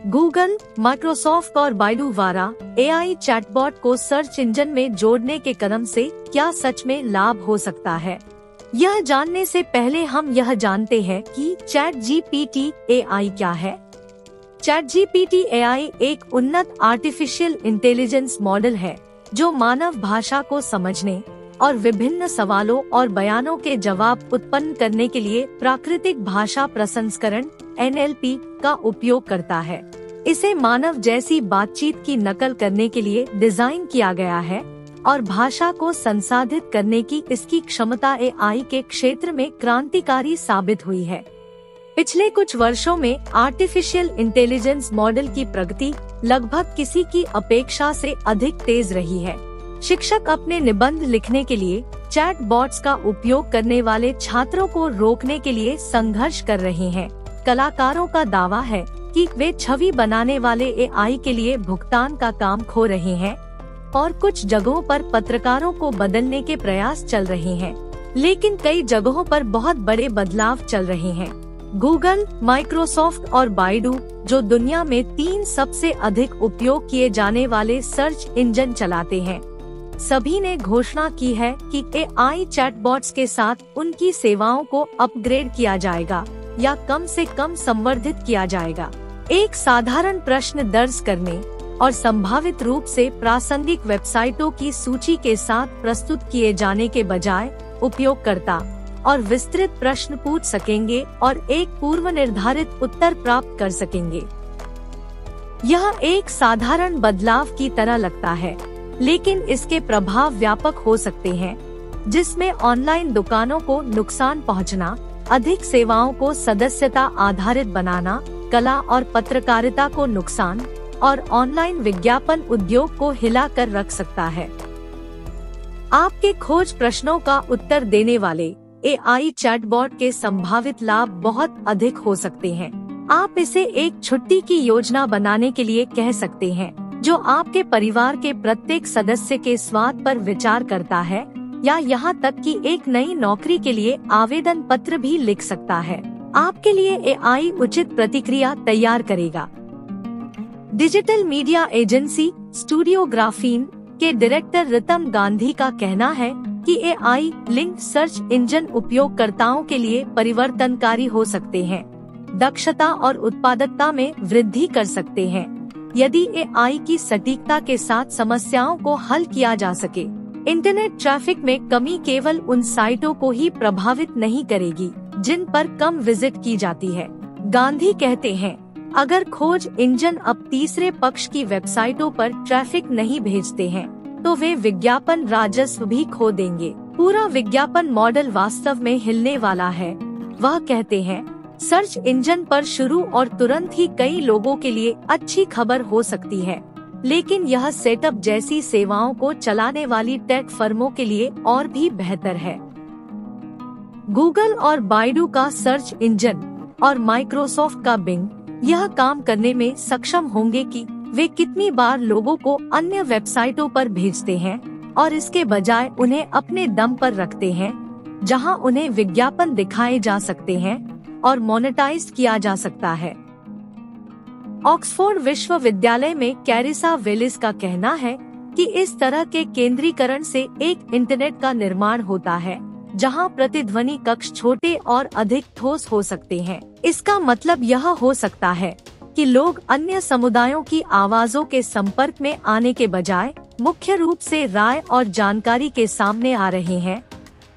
Google, Microsoft और Baidu द्वारा AI chatbot को सर्च इंजन में जोड़ने के कदम से क्या सच में लाभ हो सकता है? यह जानने से पहले हम यह जानते हैं कि ChatGPT AI क्या है। ChatGPT AI एक उन्नत आर्टिफिशियल इंटेलिजेंस मॉडल है जो मानव भाषा को समझने और विभिन्न सवालों और बयानों के जवाब उत्पन्न करने के लिए प्राकृतिक भाषा प्रसंस्करण NLP का उपयोग करता है। इसे मानव जैसी बातचीत की नकल करने के लिए डिजाइन किया गया है और भाषा को संसाधित करने की इसकी क्षमता AI के क्षेत्र में क्रांतिकारी साबित हुई है। पिछले कुछ वर्षों में आर्टिफिशियल इंटेलिजेंस मॉडल की प्रगति लगभग किसी की अपेक्षा से अधिक तेज रही है। शिक्षक अपने निबंध लिखने के लिए चैट बॉट्स का उपयोग करने वाले छात्रों को रोकने के लिए संघर्ष कर रहे हैं। कलाकारों का दावा है कि वे छवि बनाने वाले AI के लिए भुगतान का काम खो रहे हैं और कुछ जगहों पर पत्रकारों को बदलने के प्रयास चल रहे हैं, लेकिन कई जगहों पर बहुत बड़े बदलाव चल रहे हैं। गूगल, माइक्रोसॉफ्ट और बाइडू, जो दुनिया में 3 सबसे अधिक उपयोग किए जाने वाले सर्च इंजन चलाते हैं, सभी ने घोषणा की है कि AI चैटबॉट्स के साथ उनकी सेवाओं को अपग्रेड किया जाएगा या कम से कम संवर्धित किया जाएगा। एक साधारण प्रश्न दर्ज करने और संभावित रूप से प्रासंगिक वेबसाइटों की सूची के साथ प्रस्तुत किए जाने के बजाय उपयोगकर्ता और विस्तृत प्रश्न पूछ सकेंगे और एक पूर्व निर्धारित उत्तर प्राप्त कर सकेंगे। यह एक साधारण बदलाव की तरह लगता है, लेकिन इसके प्रभाव व्यापक हो सकते हैं, जिसमें ऑनलाइन दुकानों को नुकसान पहुंचना, अधिक सेवाओं को सदस्यता आधारित बनाना, कला और पत्रकारिता को नुकसान और ऑनलाइन विज्ञापन उद्योग को हिला कर रख सकता है। आपके खोज प्रश्नों का उत्तर देने वाले AI चैटबॉट के संभावित लाभ बहुत अधिक हो सकते हैं। आप इसे एक छुट्टी की योजना बनाने के लिए कह सकते हैं, जो आपके परिवार के प्रत्येक सदस्य के स्वाद पर विचार करता है, या यहाँ तक कि एक नई नौकरी के लिए आवेदन पत्र भी लिख सकता है। आपके लिए AI उचित प्रतिक्रिया तैयार करेगा। Digital media agency studio graphene के डायरेक्टर रितम गांधी का कहना है कि AI लिंक्ड सर्च इंजन उपयोगकर्ताओं के लिए परिवर्तनकारी हो सकते हैं, दक्षता और उत्पादकता में वृद्धि कर सकते हैं, यदि AI की सटीकता के साथ समस्याओं को हल किया जा सके। इंटरनेट ट्रैफिक में कमी केवल उन साइटों को ही प्रभावित नहीं करेगी जिन पर कम विजिट की जाती है। गांधी कहते हैं, अगर खोज इंजन अब तीसरे पक्ष की वेबसाइटों पर ट्रैफिक नहीं भेजते हैं, तो वे विज्ञापन राजस्व भी खो देंगे। पूरा विज्ञापन मॉडल वास्तव में हिलने वाला है। वह कहते हैं, सर्च इंजन पर शुरू और तुरंत ही कई लोगों के लिए अच्छी खबर हो सकती है, लेकिन यह सेटअप जैसी सेवाओं को चलाने वाली टेक फर्मों के लिए और भी बेहतर है। गूगल और बाइडू का सर्च इंजन और माइक्रोसॉफ्ट का बिंग यह काम करने में सक्षम होंगे कि वे कितनी बार लोगों को अन्य वेबसाइटों पर भेजते हैं और इसके बजाय उन्हें अपने दम पर रखते हैं, जहां उन्हें विज्ञापन दिखाए जा सकते हैं और मोनेटाइज किया जा सकता है। ऑक्सफोर्ड विश्वविद्यालय में कैरिसा वेलिस का कहना है कि इस तरह के केंद्रीकरण से एक इंटरनेट का निर्माण होता है जहां प्रतिध्वनि कक्ष छोटे और अधिक ठोस हो सकते हैं। इसका मतलब यह हो सकता है कि लोग अन्य समुदायों की आवाजों के संपर्क में आने के बजाय मुख्य रूप से राय और जानकारी के सामने आ रहे हैं,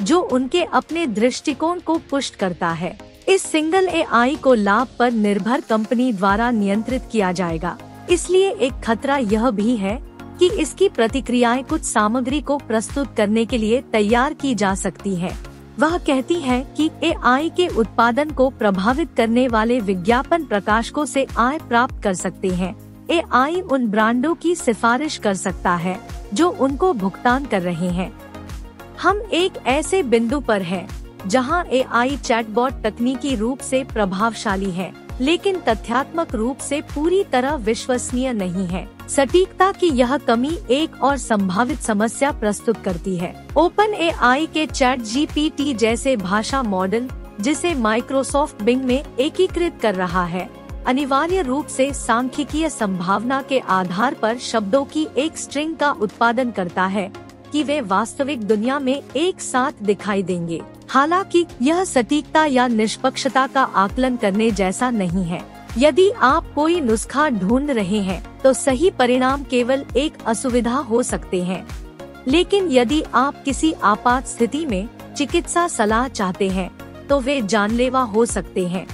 जो उनके अपने दृष्टिकोण को पुष्ट करता है। इस सिंगल AI को लाभ पर निर्भर कंपनी द्वारा नियंत्रित किया जाएगा, इसलिए एक खतरा यह भी है कि इसकी प्रतिक्रियाएं कुछ सामग्री को प्रस्तुत करने के लिए तैयार की जा सकती है। वह कहती है कि AI के उत्पादन को प्रभावित करने वाले विज्ञापन प्रकाशकों से आय प्राप्त कर सकते हैं। AI उन ब्रांडों की सिफारिश कर सकता है जो उनको भुगतान कर रहे हैं। हम एक ऐसे बिंदु पर हैं जहां AI चैटबॉट तकनीकी रूप से प्रभावशाली है, लेकिन तथ्यात्मक रूप से पूरी तरह विश्वसनीय नहीं है। सटीकता की यह कमी एक और संभावित समस्या प्रस्तुत करती है। OpenAI के ChatGPT जैसे भाषा मॉडल, जिसे माइक्रोसॉफ्ट बिंग में एकीकृत कर रहा है, अनिवार्य रूप से सांख्यिकीय संभावना के आधार पर शब्दों की एक स्ट्रिंग का उत्पादन करता है कि वे वास्तविक दुनिया में एक साथ दिखाई देंगे। हालांकि यह सटीकता या निष्पक्षता का आकलन करने जैसा नहीं है। यदि आप कोई नुस्खा ढूंढ रहे हैं तो सही परिणाम केवल एक असुविधा हो सकते हैं, लेकिन यदि आप किसी आपात स्थिति में चिकित्सा सलाह चाहते हैं तो वे जानलेवा हो सकते हैं।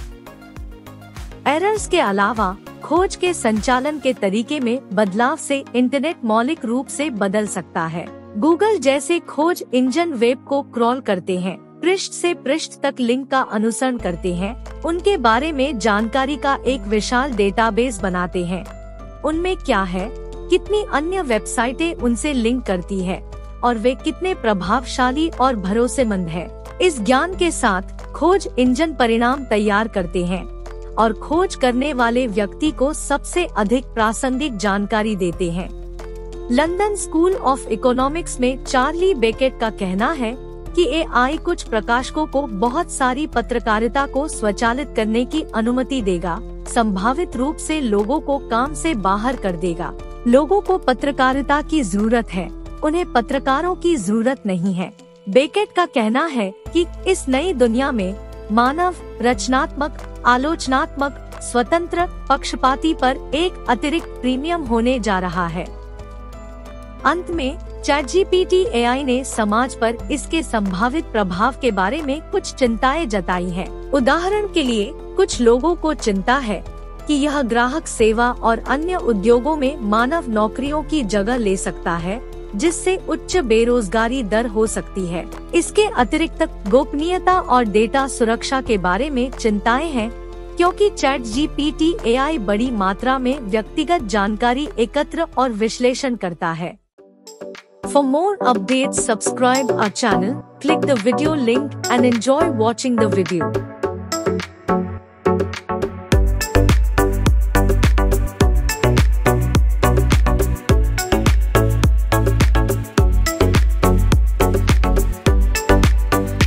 एरर्स के अलावा खोज के संचालन के तरीके में बदलाव से इंटरनेट मौलिक रूप से बदल सकता है। गूगल जैसे खोज इंजन वेब को क्रॉल करते हैं, पृष्ठ से पृष्ठ तक लिंक का अनुसरण करते हैं, उनके बारे में जानकारी का एक विशाल डेटाबेस बनाते हैं। उनमें क्या है, कितनी अन्य वेबसाइटें उनसे लिंक करती है और वे कितने प्रभावशाली और भरोसेमंद है। इस ज्ञान के साथ खोज इंजन परिणाम तैयार करते हैं और खोज करने वाले व्यक्ति को सबसे अधिक प्रासंगिक जानकारी देते हैं। लंदन स्कूल ऑफ इकोनॉमिक्स में चार्ली बेकेट का कहना है कि एआई कुछ प्रकाशकों को बहुत सारी पत्रकारिता को स्वचालित करने की अनुमति देगा, संभावित रूप से लोगों को काम से बाहर कर देगा। लोगों को पत्रकारिता की जरूरत है, उन्हें पत्रकारों की जरूरत नहीं है। बेकेट का कहना है कि इस नई दुनिया में मानव रचनात्मक, आलोचनात्मक, स्वतंत्र, पक्षपाती पर एक अतिरिक्त प्रीमियम होने जा रहा है। अंत में ChatGPT AI ने समाज पर इसके संभावित प्रभाव के बारे में कुछ चिंताएं जताई हैं। उदाहरण के लिए कुछ लोगों को चिंता है कि यह ग्राहक सेवा और अन्य उद्योगों में मानव नौकरियों की जगह ले सकता है, जिससे उच्च बेरोजगारी दर हो सकती है। इसके अतिरिक्त गोपनीयता और डेटा सुरक्षा के बारे में चिंताएं हैं, क्योंकि ChatGPT AI बड़ी मात्रा में व्यक्तिगत जानकारी एकत्र और विश्लेषण करता है। For more updates, subscribe our channel, click the video link and enjoy watching the video.